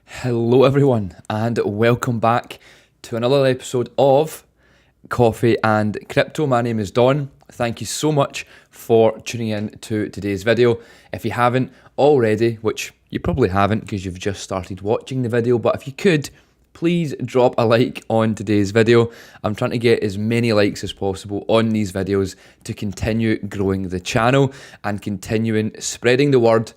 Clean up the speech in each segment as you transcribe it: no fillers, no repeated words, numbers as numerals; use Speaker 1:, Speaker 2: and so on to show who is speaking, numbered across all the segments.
Speaker 1: Hello everyone and welcome back to another episode of Coffee and Crypto. My name is Don. Thank you so much for tuning in to today's video. If you haven't already, which you probably haven't because you've just started watching the video, but if you could, please drop a like on today's video. I'm trying to get as many likes as possible on these videos to continue growing the channel and continuing spreading the word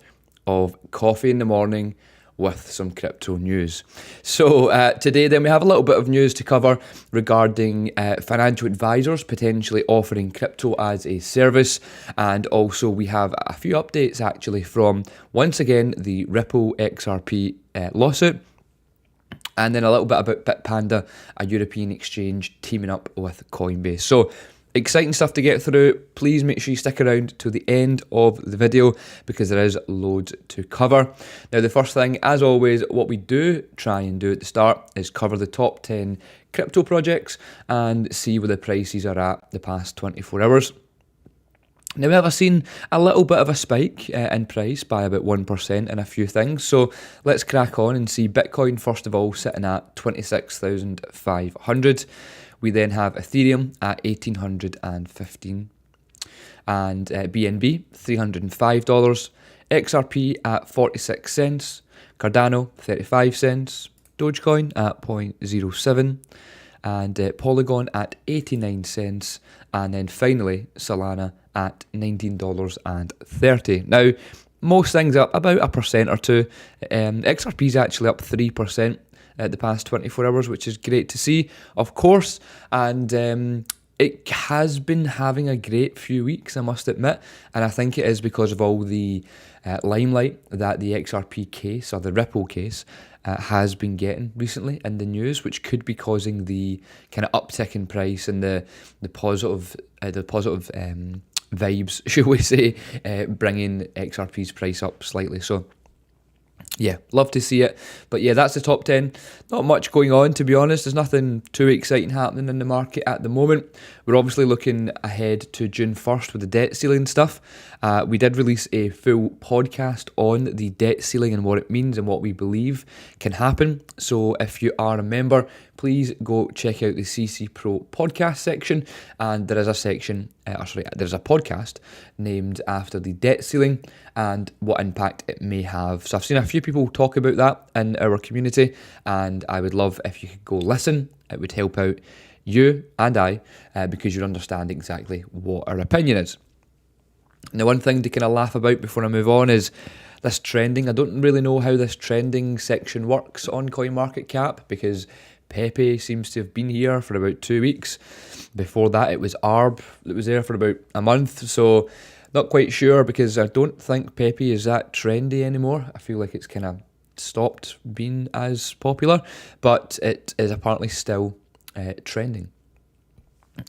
Speaker 1: of coffee in the morning with some crypto news. So today then we have a little bit of news to cover regarding financial advisors potentially offering crypto as a service, and also we have a few updates actually from, once again, the Ripple XRP lawsuit, and then a little bit about BitPanda, a European exchange teaming up with Coinbase. So exciting stuff to get through. Please make sure you stick around to the end of the video because there is loads to cover. Now, the first thing, as always, what we do try and do at the start is cover the top 10 crypto projects and see where the prices are at the past 24 hours. Now, we have seen a little bit of a spike in price by about 1% in a few things. So let's crack on and see Bitcoin, first of all, sitting at 26,500. We then have Ethereum at $1,815 and BNB $305, XRP at 46 cents, Cardano 35 cents, Dogecoin at 0.07 and Polygon at 89 cents, and then finally Solana at $19.30. Now, most things up about 1% or 2%. XRP is actually up 3% the past 24 hours, which is great to see, of course, and it has been having a great few weeks, I must admit, and I think it is because of all the limelight that the XRP case, or the Ripple case, has been getting recently in the news, which could be causing the kind of uptick in price and the positive vibes, should we say, bringing XRP's price up slightly. So yeah, love to see it. But yeah, that's the top 10. Not much going on, to be honest. There's nothing too exciting happening in the market at the moment. We're obviously looking ahead to June 1st with the debt ceiling stuff. We did release a full podcast on the debt ceiling and what it means and what we believe can happen. So if you are a member, please go check out the CC Pro podcast section. And there is a section, there's a podcast named after the debt ceiling and what impact it may have. So I've seen a few people talk about that in our community, and I would love if you could go listen. It would help out you and I because you'd understand exactly what our opinion is. Now, one thing to kind of laugh about before I move on is this trending. I don't really know how this trending section works on CoinMarketCap because Pepe seems to have been here for about 2 weeks. Before that, it was ARB that was there for about a month. So not quite sure because I don't think Pepe is that trendy anymore. I feel like it's kind of stopped being as popular, but it is apparently still trending.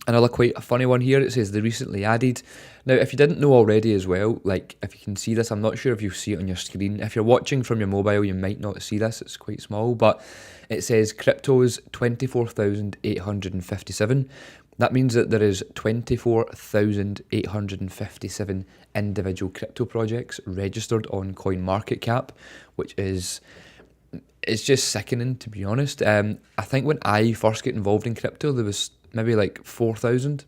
Speaker 1: Another quite a funny one here, it says they recently added. Now, if you didn't know already as well, like if you can see this, I'm not sure if you see it on your screen. If you're watching from your mobile, you might not see this, it's quite small, but it says crypto's 24,857. That means that there is 24,857 individual crypto projects registered on CoinMarketCap, which is, it's just sickening, to be honest. I think when I first get involved in crypto, there was maybe like 4,000,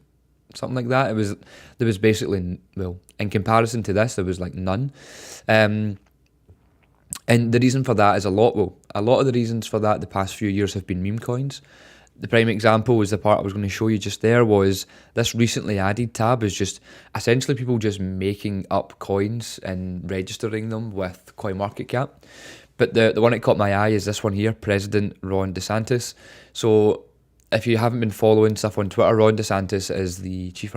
Speaker 1: something like that. There was basically, well, in comparison to this, there was like none. And the reason for that is a lot of the reasons for that the past few years have been meme coins. The prime example was the part I was going to show you just there was this recently added tab is just essentially people just making up coins and registering them with CoinMarketCap. But the one that caught my eye is this one here, President Ron DeSantis. So if you haven't been following stuff on Twitter, Ron DeSantis is the chief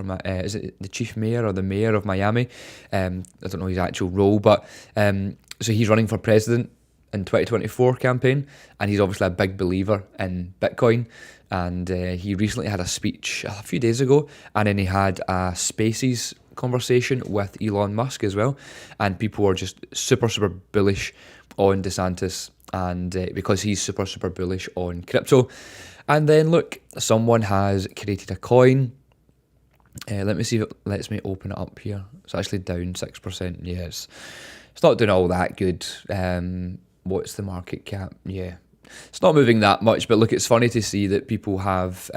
Speaker 1: mayor or the mayor of Miami? I don't know his actual role, but so he's running for president in 2024 campaign, and he's obviously a big believer in Bitcoin. And he recently had a speech a few days ago, and then he had a Spaces conversation with Elon Musk as well, and people were just super bullish on DeSantis, and because he's super bullish on crypto. And then look, someone has created a coin. Let me see if it lets me open it up here. It's actually down 6%. Yes, it's not doing all that good. what's the market cap? Yeah, it's not moving that much, but look, it's funny to see that people have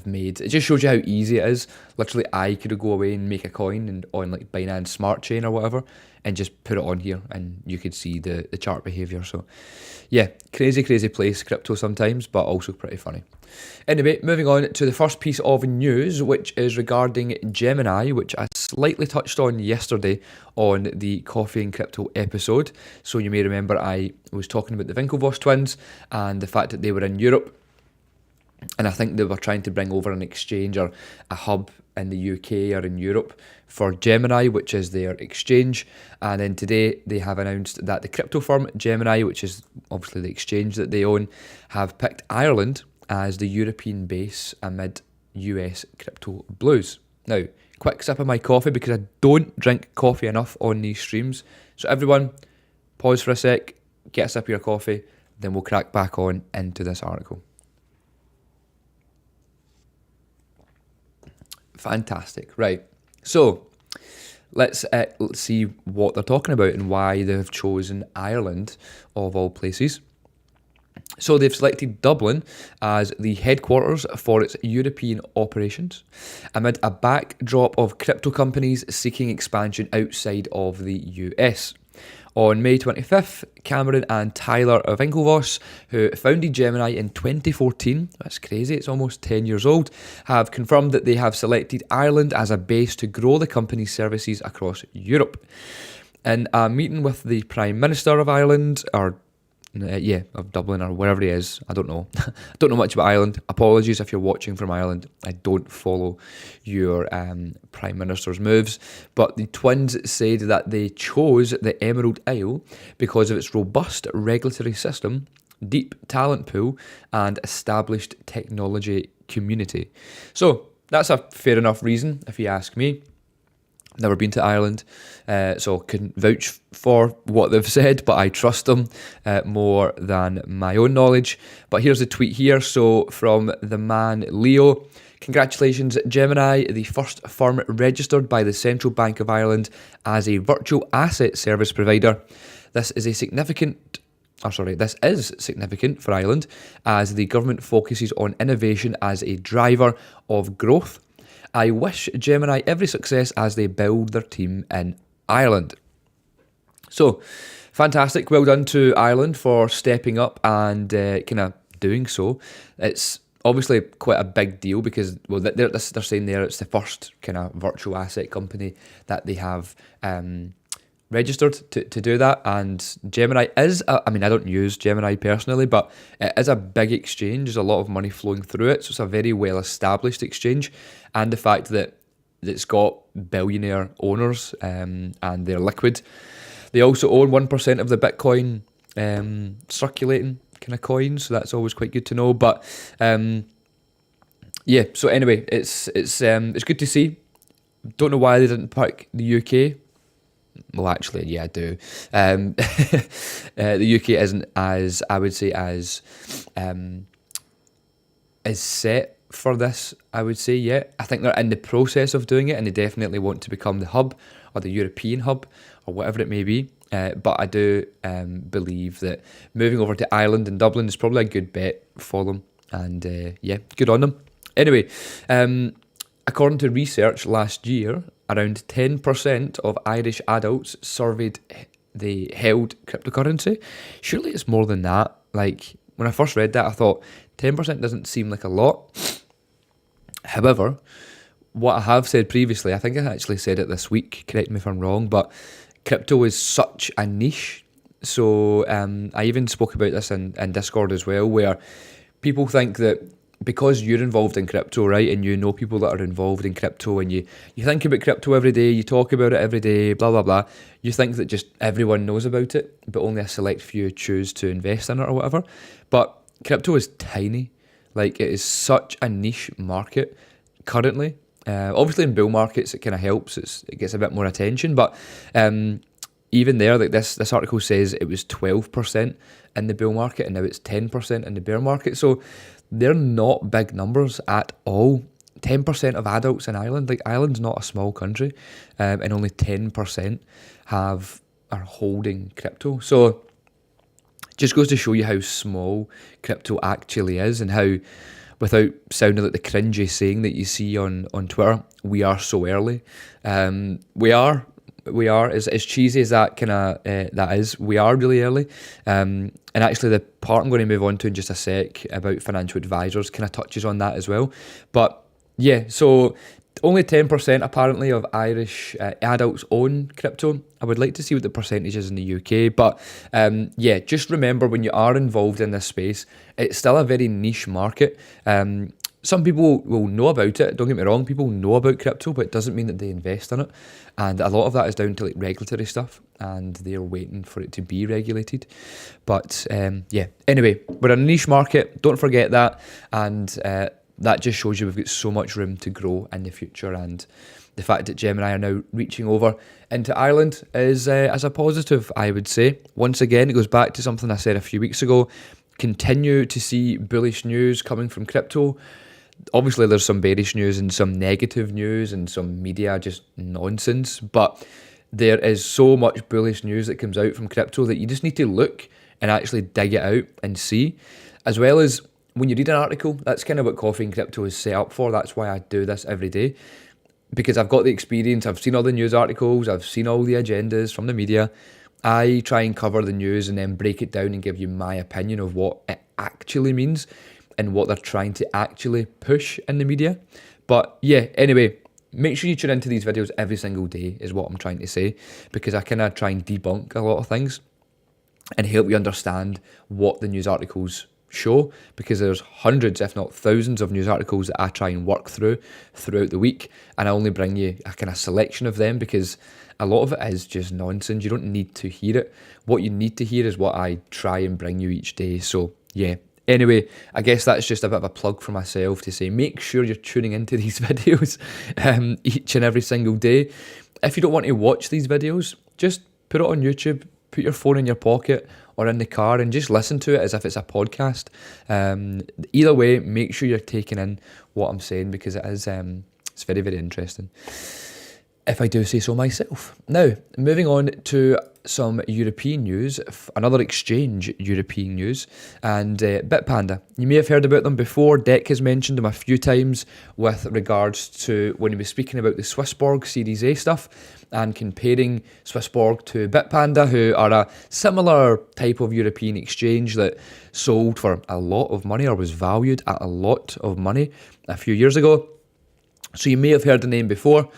Speaker 1: made. It just shows you how easy it is. Literally, I could go away and make a coin and on like Binance Smart Chain or whatever, and just put it on here, and you could see the chart behavior. So, yeah, crazy place crypto sometimes, but also pretty funny. Anyway, moving on to the first piece of news, which is regarding Gemini, which I slightly touched on yesterday on the Coffee and Crypto episode. So you may remember I was talking about the Winklevoss twins and the fact that they were in Europe. And I think they were trying to bring over an exchange or a hub in the UK or in Europe for Gemini, which is their exchange. And then today they have announced that the crypto firm Gemini, which is obviously the exchange that they own, have picked Ireland as the European base amid US crypto blues. Now, quick sip of my coffee because I don't drink coffee enough on these streams. So everyone, pause for a sec, get a sip of your coffee, then we'll crack back on into this article. Fantastic. Right. So let's see what they're talking about and why they've chosen Ireland of all places. So they've selected Dublin as the headquarters for its European operations amid a backdrop of crypto companies seeking expansion outside of the US. On May 25th, Cameron and Tyler Winklevoss, who founded Gemini in 2014, that's crazy, it's almost 10 years old, have confirmed that they have selected Ireland as a base to grow the company's services across Europe. In a meeting with the Prime Minister of Ireland, of Dublin or wherever he is, I don't know. I don't know much about Ireland. Apologies if you're watching from Ireland. I don't follow your Prime Minister's moves. But the twins said that they chose the Emerald Isle because of its robust regulatory system, deep talent pool, and established technology community. So that's a fair enough reason, if you ask me. Never been to Ireland, so couldn't vouch for what they've said, but I trust them more than my own knowledge. But here's a tweet here. So from the man Leo, congratulations Gemini, the first firm registered by the Central Bank of Ireland as a virtual asset service provider. This is significant for Ireland as the government focuses on innovation as a driver of growth. I wish Gemini every success as they build their team in Ireland. So, fantastic. Well done to Ireland for stepping up and kind of doing so. It's obviously quite a big deal because, well, they're saying there it's the first kind of virtual asset company that they have registered to do that. And Gemini is, I don't use Gemini personally, but it is a big exchange. There's a lot of money flowing through it. So it's a very well established exchange. And the fact that it's got billionaire owners and they're liquid. They also own 1% of the Bitcoin circulating kind of coins. So that's always quite good to know. But yeah, so anyway, it's good to see. Don't know why they didn't pick the UK. Well, actually, yeah, I do. The UK isn't as, I would say, as set for this, I would say, yet. I think they're in the process of doing it, and they definitely want to become the hub, or the European hub, or whatever it may be. But I do believe that moving over to Ireland and Dublin is probably a good bet for them. And yeah, good on them. Anyway, according to research last year, around 10% of Irish adults surveyed they held cryptocurrency. Surely it's more than that. Like, when I first read that, I thought 10% doesn't seem like a lot. However, what I have said previously, I think I actually said it this week, correct me if I'm wrong, but crypto is such a niche. So I even spoke about this in Discord as well, where people think that because you're involved in crypto, right, and you know people that are involved in crypto, and you think about crypto every day, you talk about it every day, blah, blah, blah, you think that just everyone knows about it, but only a select few choose to invest in it or whatever. But crypto is tiny. Like, it is such a niche market currently. Obviously, in bull markets, it kind of helps. It gets a bit more attention, but even there, like this article says it was 12% in the bull market, and now it's 10% in the bear market. So they're not big numbers at all. 10% of adults in Ireland, like, Ireland's not a small country, and only 10% are holding crypto. So Just goes to show you how small crypto actually is, and how, without sounding like the cringy saying that you see on Twitter, we are so early. We are as cheesy as that that is. We are really early. And actually, the part I'm going to move on to in just a sec about financial advisors kind of touches on that as well. But yeah, so only 10% apparently of Irish adults own crypto. I would like to see what the percentage is in the UK. But yeah, just remember, when you are involved in this space, it's still a very niche market. Some people will know about it, don't get me wrong, people know about crypto, but it doesn't mean that they invest in it. And a lot of that is down to like regulatory stuff, and they're waiting for it to be regulated. But yeah, anyway, we're in a niche market, don't forget that. And that just shows you we've got so much room to grow in the future. And the fact that Gemini are now reaching over into Ireland is as a positive, I would say. Once again, it goes back to something I said a few weeks ago. Continue to see bullish news coming from crypto. Obviously, there's some bearish news and some negative news and some media just nonsense, but there is so much bullish news that comes out from crypto that you just need to look and actually dig it out and see. As well as when you read an article, that's kind of what Coffee&Crypto is set up for. That's why I do this every day, because I've got the experience, I've seen all the news articles, I've seen all the agendas from the media. I try and cover the news and then break it down and give you my opinion of what it actually means and what they're trying to actually push in the media. But yeah, anyway, make sure you tune into these videos every single day is what I'm trying to say, because I kind of try and debunk a lot of things and help you understand what the news articles show, because there's hundreds, if not thousands, of news articles that I try and work through throughout the week, and I only bring you a kind of selection of them because a lot of it is just nonsense. You don't need to hear it. What you need to hear is what I try and bring you each day. So yeah, anyway, I guess that's just a bit of a plug for myself to say make sure you're tuning into these videos each and every single day. If you don't want to watch these videos, just put it on YouTube, put your phone in your pocket or in the car and just listen to it as if it's a podcast. Either way, make sure you're taking in what I'm saying, because it is it's very, very interesting, if I do say so myself. Now, moving on to some European news, another exchange European news, and BitPanda. You may have heard about them before. Deck has mentioned them a few times with regards to when he was speaking about the SwissBorg Series A stuff and comparing SwissBorg to BitPanda, who are a similar type of European exchange that sold for a lot of money or was valued at a lot of money a few years ago. So you may have heard the name before.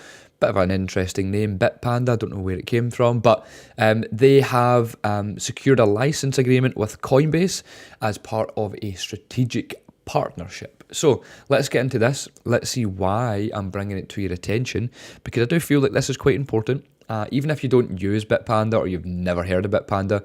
Speaker 1: Bit of an interesting name, BitPanda. I don't know where it came from, but they have secured a license agreement with Coinbase as part of a strategic partnership. So let's get into this. Let's see why I'm bringing it to your attention, because I do feel like this is quite important. Even if you don't use BitPanda or you've never heard of BitPanda,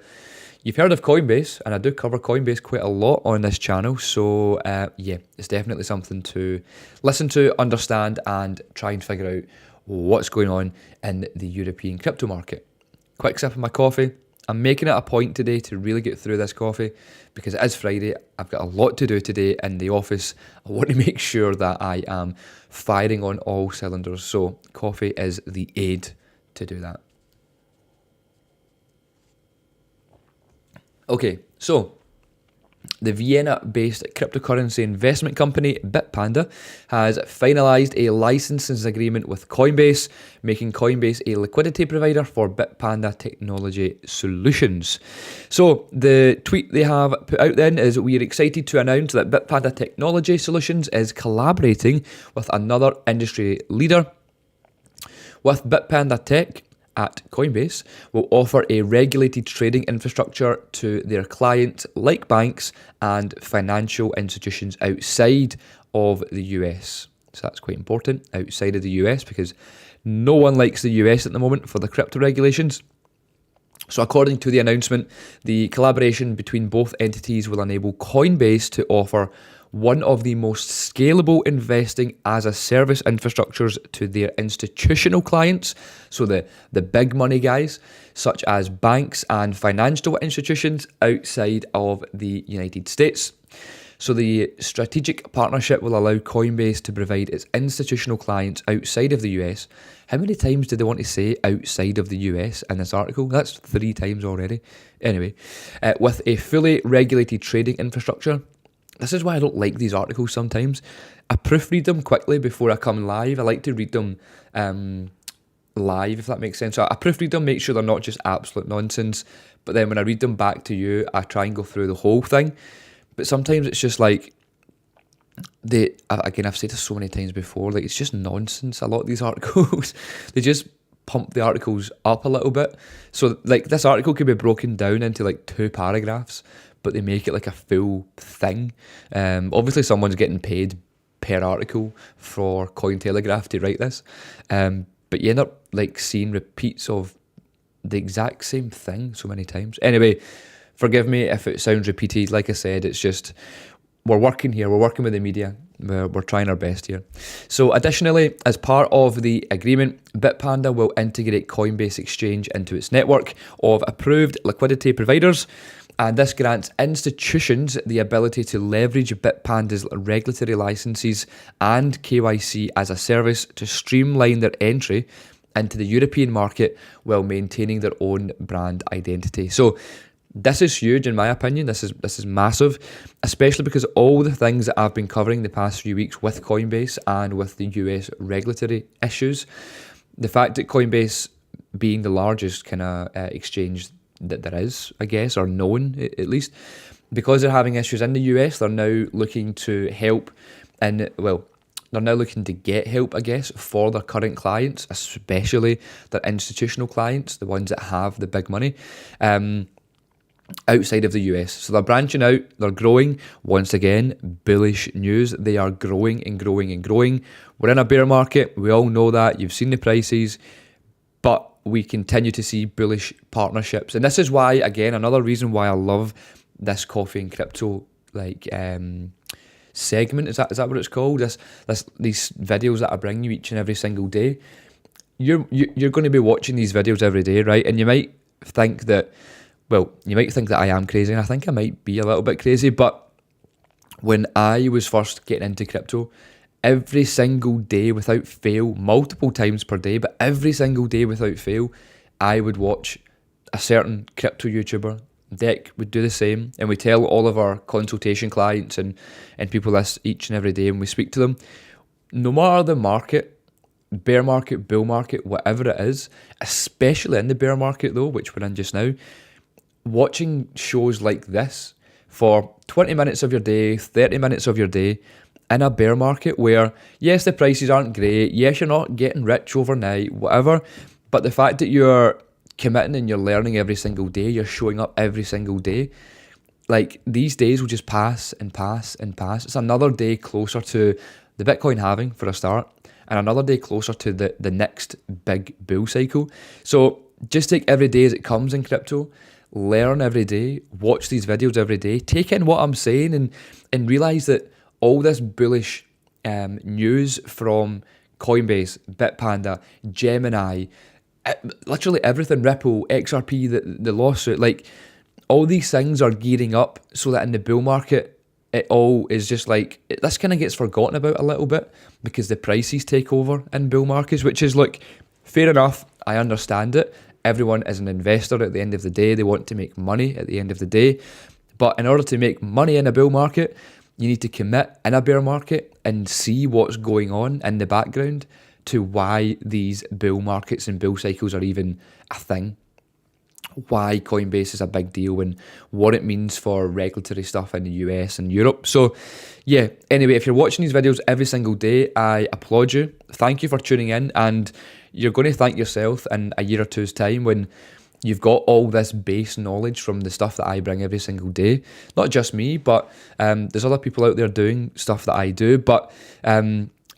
Speaker 1: you've heard of Coinbase, and I do cover Coinbase quite a lot on this channel. So yeah, it's definitely something to listen to, understand, and try and figure out what's going on in the European crypto market. Quick sip of my coffee. I'm making it a point today to really get through this coffee because it is Friday. I've got a lot to do today in the office. I want to make sure that I am firing on all cylinders. So coffee is the aid to do that. Okay, so the Vienna-based cryptocurrency investment company BitPanda has finalised a licensing agreement with Coinbase, making Coinbase a liquidity provider for BitPanda technology solutions. So the tweet they have put out then is, "We are excited to announce that BitPanda Technology Solutions is collaborating with another industry leader. With BitPanda Tech at Coinbase will offer a regulated trading infrastructure to their clients like banks and financial institutions outside of the US. So that's quite important, outside of the US, because no one likes the US at the moment for the crypto regulations. So according to the announcement, the collaboration between both entities will enable Coinbase to offer one of the most scalable investing as a service infrastructures to their institutional clients, so the big money guys, such as banks and financial institutions outside of the United States. So the strategic partnership will allow Coinbase to provide its institutional clients outside of the US. How many times do they want to say outside of the US in this article? That's 3 times already. Anyway, with a fully regulated trading infrastructure. This is why I don't like these articles sometimes. I proofread them quickly before I come live. I like to read them live, if that makes sense. So I proofread them, make sure they're not just absolute nonsense. But then when I read them back to you, I try and go through the whole thing. But sometimes it's just like, I've said this so many times before, like it's just nonsense. A lot of these articles, they just pump the articles up a little bit. So like this article could be broken down into like 2 paragraphs, but they make it like a full thing. Obviously someone's getting paid per article for Cointelegraph to write this. But you end up like seeing repeats of the exact same thing so many times. Anyway, forgive me if it sounds repeated. Like I said, it's just, we're working here. We're working with the media. We're trying our best here. So additionally, as part of the agreement, BitPanda will integrate Coinbase Exchange into its network of approved liquidity providers. And this grants institutions the ability to leverage BitPanda's regulatory licenses and KYC as a service to streamline their entry into the European market while maintaining their own brand identity. So this is huge in my opinion. This is massive, especially because all the things that I've been covering the past few weeks with Coinbase and with the US regulatory issues. The fact that Coinbase being the largest kind of exchange that there is, I guess, or known at least, because they're having issues in the US, they're now looking to help and, well, they're now looking to get help, I guess, for their current clients, especially their institutional clients, the ones that have the big money, outside of the US. So they're branching out, they're growing. Once again, bullish news. They are growing and growing and growing. We're in a bear market. We all know that. You've seen the prices, but we continue to see bullish partnerships. And this is why, again, another reason why I love this Coffee and Crypto segment. Is that what it's called? These videos that I bring you each and every single day. You're going to be watching these videos every day, right? And you might think that, I am crazy, and I think I might be a little bit crazy, but when I was first getting into crypto, every single day without fail, multiple times per day, but every single day without fail, I would watch a certain crypto YouTuber. Deck would do the same, and we tell all of our consultation clients and people this each and every day, and we speak to them. No matter the market, bear market, bull market, whatever it is, especially in the bear market though, which we're in just now, watching shows like this for 20 minutes of your day, 30 minutes of your day, in a bear market where, yes, the prices aren't great, yes, you're not getting rich overnight, whatever, but the fact that you're committing and you're learning every single day, you're showing up every single day, like these days will just pass and pass and pass. It's another day closer to the Bitcoin halving for a start, and another day closer to the next big bull cycle. So just take every day as it comes in crypto, learn every day, watch these videos every day, take in what I'm saying, and realize that all this bullish news from Coinbase, BitPanda, Gemini, literally everything, Ripple, XRP, the lawsuit, like all these things are gearing up so that in the bull market, it all is just like, this kind of gets forgotten about a little bit because the prices take over in bull markets, which is, look, fair enough, I understand it. Everyone is an investor at the end of the day. They want to make money at the end of the day. But in order to make money in a bull market, you need to commit in a bear market and see what's going on in the background to why these bull markets and bull cycles are even a thing. Why Coinbase is a big deal and what it means for regulatory stuff in the US and Europe. So yeah, anyway, if you're watching these videos every single day, I applaud you. Thank you for tuning in, and you're going to thank yourself in a year or two's time when you've got all this base knowledge from the stuff that I bring every single day. Not just me, but there's other people out there doing stuff that I do, but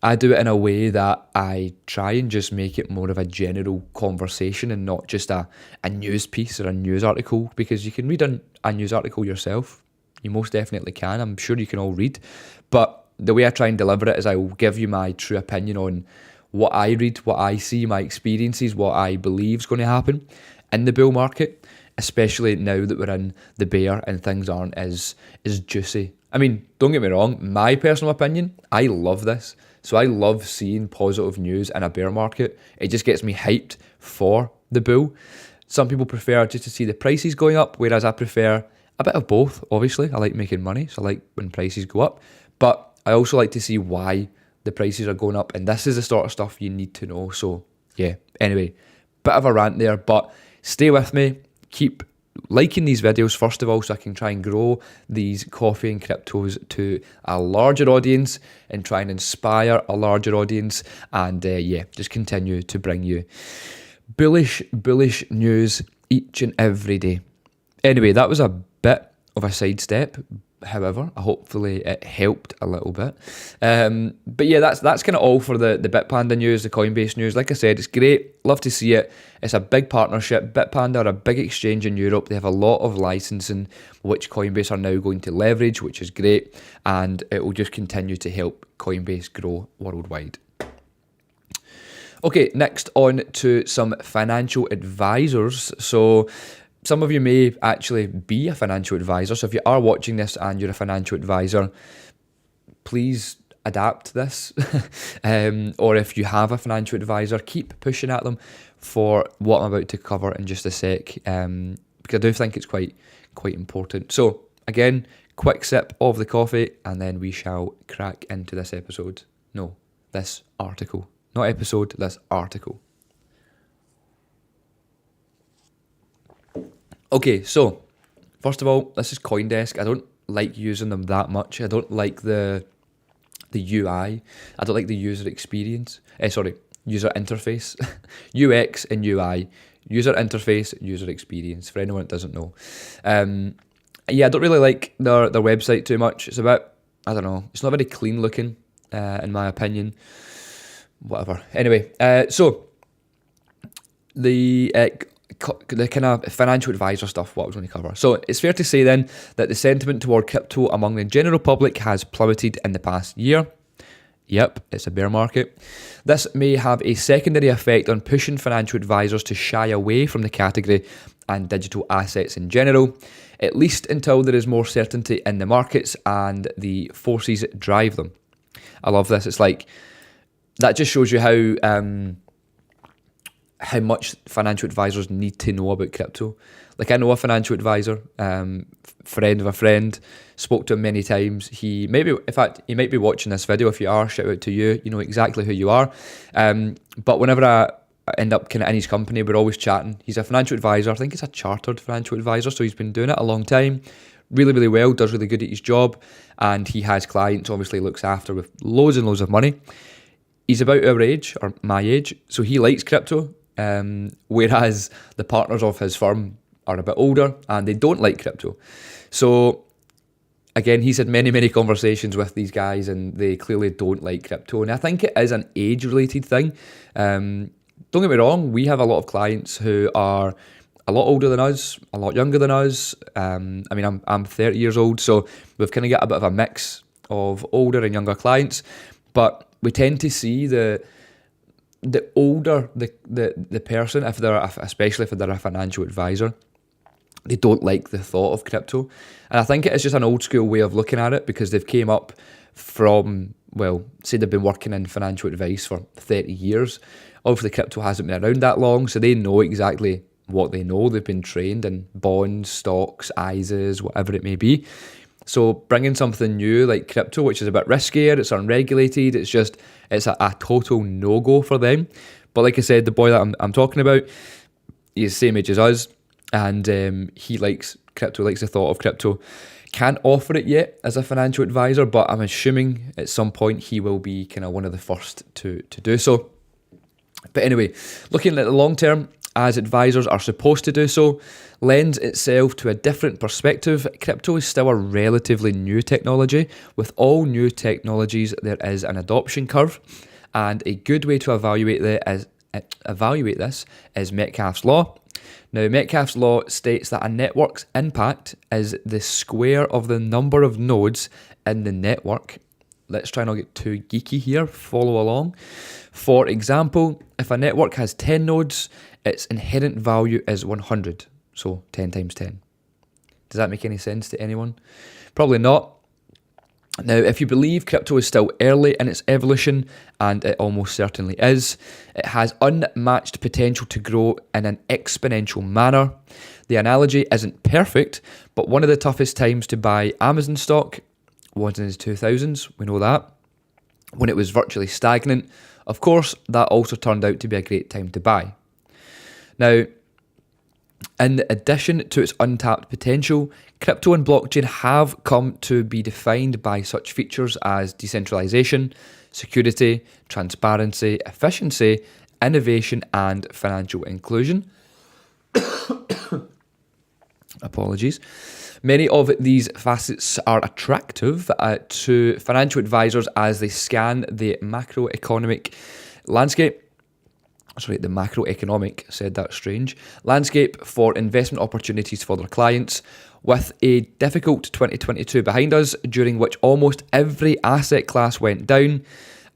Speaker 1: I do it in a way that I try and just make it more of a general conversation and not just a news piece or a news article, because you can read a news article yourself. You most definitely can. I'm sure you can all read. But the way I try and deliver it is I will give you my true opinion on what I read, what I see, my experiences, what I believe is going to happen in the bull market. especially now that we're in the bear and things aren't as juicy. I mean, don't get me wrong, my personal opinion, I love this. So I love seeing positive news in a bear market. It just gets me hyped for the bull. Some people prefer just to see the prices going up, whereas I prefer a bit of both, obviously. I like making money, so I like when prices go up. But I also like to see why the prices are going up, and this is the sort of stuff you need to know. So yeah, anyway, bit of a rant there, but stay with me. Keep liking these videos, first of all, so I can try and grow these coffee and cryptos to a larger audience and try and inspire a larger audience. And yeah, just continue to bring you bullish news each and every day. Anyway, that was a bit of a sidestep. However, hopefully it helped a little bit. But yeah, that's kind of all for the BitPanda news, the Coinbase news. Like I said, it's great. Love to see it. It's a big partnership. BitPanda are a big exchange in Europe. They have a lot of licensing, which Coinbase are now going to leverage, which is great. And it will just continue to help Coinbase grow worldwide. Okay, next on to some financial advisors. So some of you may actually be a financial advisor. So if you are watching this and you're a financial advisor, please adapt this. Or if you have a financial advisor, keep pushing at them for what I'm about to cover in just a sec. Because I do think it's quite important. So again, quick sip of the coffee and then we shall crack into this episode. No, this article. Not episode, this article. Okay, so first of all, this is CoinDesk. I don't like using them that much. I don't like the UI. I don't like the user experience. User interface. UX and UI. User interface, user experience, for anyone that doesn't know. Yeah, I don't really like their website too much. It's about, I don't know, it's not very clean looking, in my opinion. Whatever. Anyway, so the kind of financial advisor stuff, what I was going to cover. So it's fair to say then that the sentiment toward crypto among the general public has plummeted in the past year. Yep, it's a bear market. This may have a secondary effect on pushing financial advisors to shy away from the category and digital assets in general, at least until there is more certainty in the markets and the forces that drive them. I love this. It's like, that just shows you how much financial advisors need to know about crypto. Like, I know a financial advisor, friend of a friend, spoke to him many times. He might be watching this video. If you are, shout out to you. You know exactly who you are. But whenever I end up kind of in his company, we're always chatting. He's a financial advisor. I think he's a chartered financial advisor, so he's been doing it a long time. Really, really well, does really good at his job. And he has clients, obviously looks after with loads and loads of money. He's about our age, or my age, so he likes crypto, whereas the partners of his firm are a bit older and they don't like crypto. So again, he's had many conversations with these guys and they clearly don't like crypto. And I think it is an age-related thing. Don't get me wrong, we have a lot of clients who are a lot older than us, a lot younger than us. I mean, I'm 30 years old, so we've kind of got a bit of a mix of older and younger clients. But we tend to see the older the person, especially if they're a financial advisor, they don't like the thought of crypto. And I think it is just an old school way of looking at it because they've came up from, well, say they've been working in financial advice for 30 years. Obviously, crypto hasn't been around that long, so they know exactly what they know. They've been trained in bonds, stocks, ISAs, whatever it may be. So bringing something new like crypto, which is a bit riskier, it's unregulated, it's a total no-go for them. But like I said, the boy that I'm talking about, he's the same age as us, and he likes crypto, likes the thought of crypto. Can't offer it yet as a financial advisor, but I'm assuming at some point he will be kind of one of the first to do so. But anyway, looking at the long term, as advisors are supposed to do so, lends itself to a different perspective. Crypto is still a relatively new technology. With all new technologies, there is an adoption curve, and a good way to evaluate this is Metcalfe's law. Now, Metcalfe's law states that a network's impact is the square of the number of nodes in the network. Let's try not get too geeky here, follow along. For example, if a network has 10 nodes, its inherent value is 100. So 10 times 10. Does that make any sense to anyone? Probably not. Now, if you believe crypto is still early in its evolution, and it almost certainly is, it has unmatched potential to grow in an exponential manner. The analogy isn't perfect, but one of the toughest times to buy Amazon stock was in the 2000s, we know that, when it was virtually stagnant. Of course, that also turned out to be a great time to buy. Now, in addition to its untapped potential, crypto and blockchain have come to be defined by such features as decentralization, security, transparency, efficiency, innovation, and financial inclusion. Apologies. Many of these facets are attractive to financial advisors as they scan the macroeconomic landscape. The macroeconomic, said that strange, landscape for investment opportunities for their clients. With a difficult 2022 behind us, during which almost every asset class went down,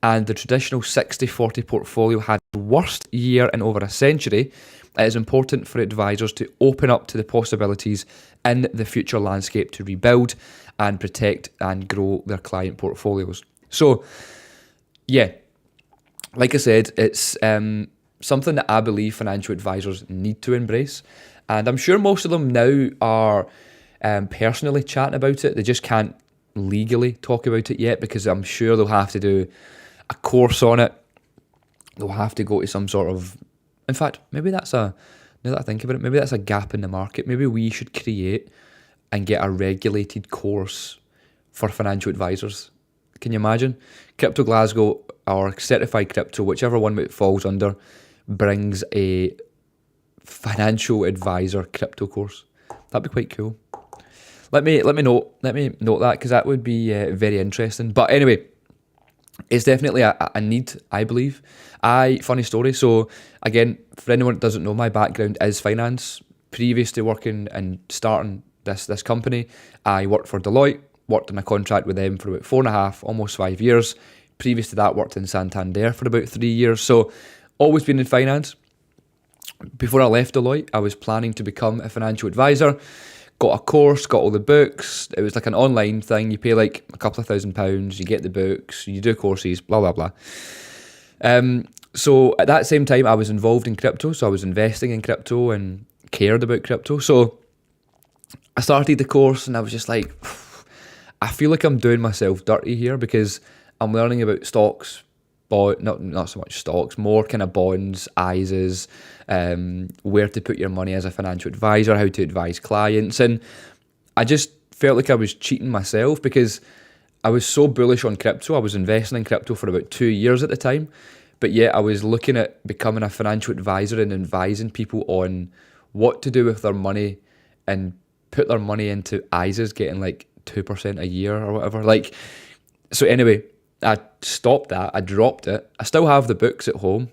Speaker 1: and the traditional 60-40 portfolio had the worst year in over a century, it is important for advisors to open up to the possibilities in the future landscape to rebuild and protect and grow their client portfolios. So, yeah, like I said, it's something that I believe financial advisors need to embrace. And I'm sure most of them now are personally chatting about it. They just can't legally talk about it yet, because I'm sure they'll have to do a course on it. They'll have to go to some sort of... In fact, maybe now that I think about it, maybe that's a gap in the market. Maybe we should create and get a regulated course for financial advisors. Can you imagine? Crypto Glasgow or Certified Crypto, whichever one it falls under, brings a financial advisor crypto course. That'd be quite cool. Let me note that, because that would be very interesting. But anyway, it's definitely a need, I believe. Funny story. So again, for anyone that doesn't know, my background is finance. Previous to working and starting this company, I worked for Deloitte, worked on a contract with them for about 4.5, almost 5 years. Previous to that, worked in Santander for about 3 years. So always been in finance. Before I left Deloitte, I was planning to become a financial advisor. Got a course, got all the books. It was like an online thing. You pay like a couple of £1,000, you get the books, you do courses, blah, blah, blah. So at that same time, I was involved in crypto. So I was investing in crypto and cared about crypto. So I started the course and I was just like, I feel like I'm doing myself dirty here, because I'm learning about stocks, not so much stocks, more kind of bonds, ISAs, where to put your money as a financial advisor, how to advise clients. And I just felt like I was cheating myself, because I was so bullish on crypto. I was investing in crypto for about 2 years at the time, but yet I was looking at becoming a financial advisor and advising people on what to do with their money and put their money into ISAs, getting like 2% a year or whatever. So anyway, I stopped that. I dropped it. I still have the books at home,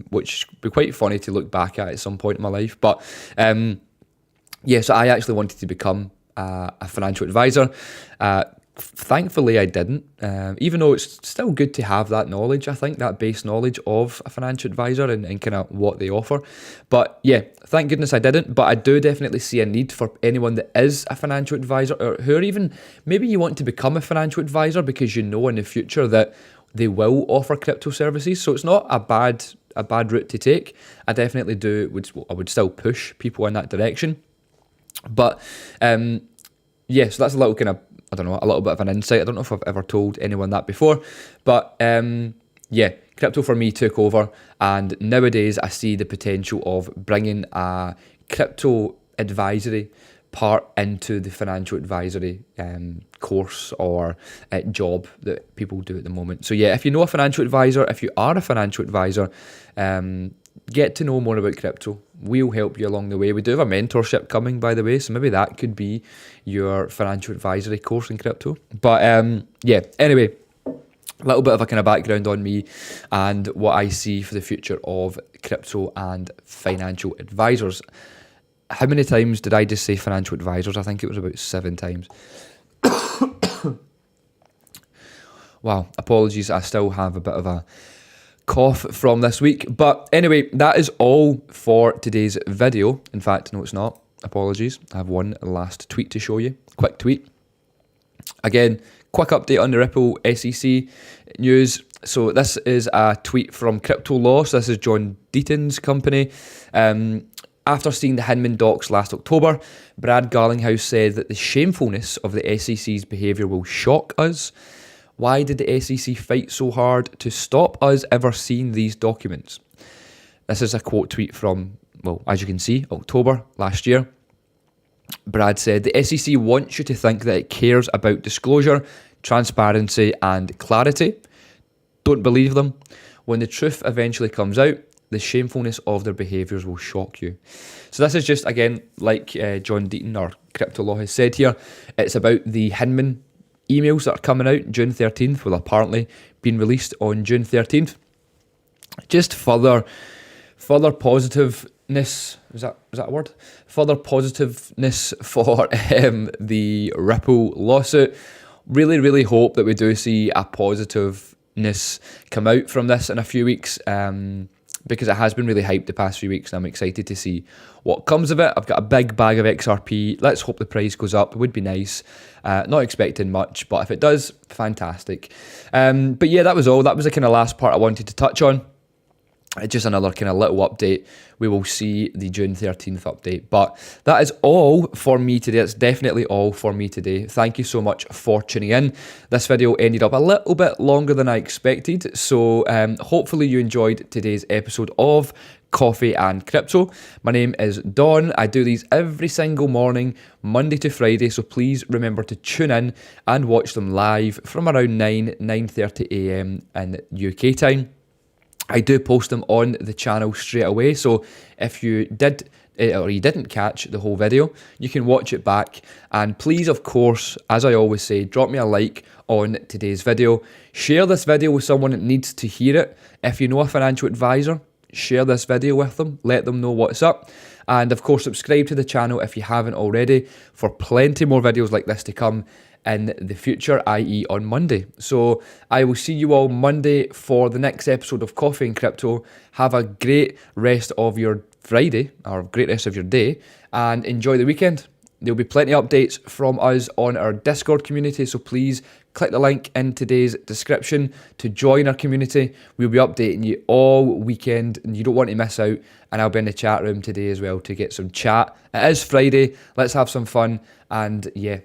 Speaker 1: which would be quite funny to look back at some point in my life. But so I actually wanted to become a financial advisor. Thankfully, I didn't, even though it's still good to have that knowledge, I think, that base knowledge of a financial advisor and kind of what they offer. But yeah, thank goodness I didn't. But I do definitely see a need for anyone that is a financial advisor, or who are even, maybe you want to become a financial advisor because you know in the future that they will offer crypto services. So it's not a bad route to take. I definitely I would still push people in that direction. But so that's a little kind of, a little bit of an insight. I don't know if I've ever told anyone that before, but crypto for me took over, and nowadays I see the potential of bringing a crypto advisory part into the financial advisory course or job that people do at the moment. So yeah, if you know a financial advisor, if you are a financial advisor, get to know more about crypto. We'll help you along the way. We do have a mentorship coming, by the way, so maybe that could be your financial advisory course in crypto. But anyway, a little bit of a kind of background on me and what I see for the future of crypto and financial advisors. How many times did I just say financial advisors? I think it was about 7 times. Wow, apologies. I still have a bit of a cough from this week. But anyway, that is all for today's video. In fact, no, it's not. apologies. I have one last tweet to show you. Quick tweet. Again, quick update on the Ripple SEC news. So this is a tweet from Crypto Law. So this is John Deaton's company. After seeing the Hinman docs last October, Brad Garlinghouse said that the shamefulness of the SEC's behaviour will shock us. Why did the SEC fight so hard to stop us ever seeing these documents? This is a quote tweet from, well, as you can see, October last year. Brad said, the SEC wants you to think that it cares about disclosure, transparency and clarity. Don't believe them. When the truth eventually comes out, the shamefulness of their behaviours will shock you. So this is just, again, like John Deaton or Crypto Law has said here, it's about the Hinman emails that are coming out June 13th, well, apparently being released on June 13th. Just further positiveness, is that a word? Further positiveness for the Ripple lawsuit. Really, really hope that we do see a positiveness come out from this in a few weeks. Because it has been really hyped the past few weeks and I'm excited to see what comes of it. I've got a big bag of XRP. Let's hope the price goes up. It would be nice. Not expecting much, but if it does, fantastic. But yeah, that was all. That was the kind of last part I wanted to touch on. Just another kind of little update. We will see the June 13th update. But that is all for me today. It's definitely all for me today. Thank you so much for tuning in. This video ended up a little bit longer than I expected. So hopefully you enjoyed today's episode of Coffee and Crypto. My name is Don. I do these every single morning, Monday to Friday. So please remember to tune in and watch them live from around 9:30 a.m. in UK time. I do post them on the channel straight away, so if you did or you didn't catch the whole video, you can watch it back. And please, of course, as I always say, drop me a like on today's video. Share this video with someone that needs to hear it. If you know a financial advisor, share this video with them. Let them know what's up. And of course, subscribe to the channel if you haven't already for plenty more videos like this to come in the future, i.e. on Monday. So I will see you all Monday for the next episode of Coffee and Crypto. Have a great rest of your Friday, or great rest of your day, and enjoy the weekend. There'll be plenty of updates from us on our Discord community, so please click the link in today's description to join our community. We'll be updating you all weekend, and you don't want to miss out. And I'll be in the chat room today as well to get some chat. It is Friday, let's have some fun, and yeah,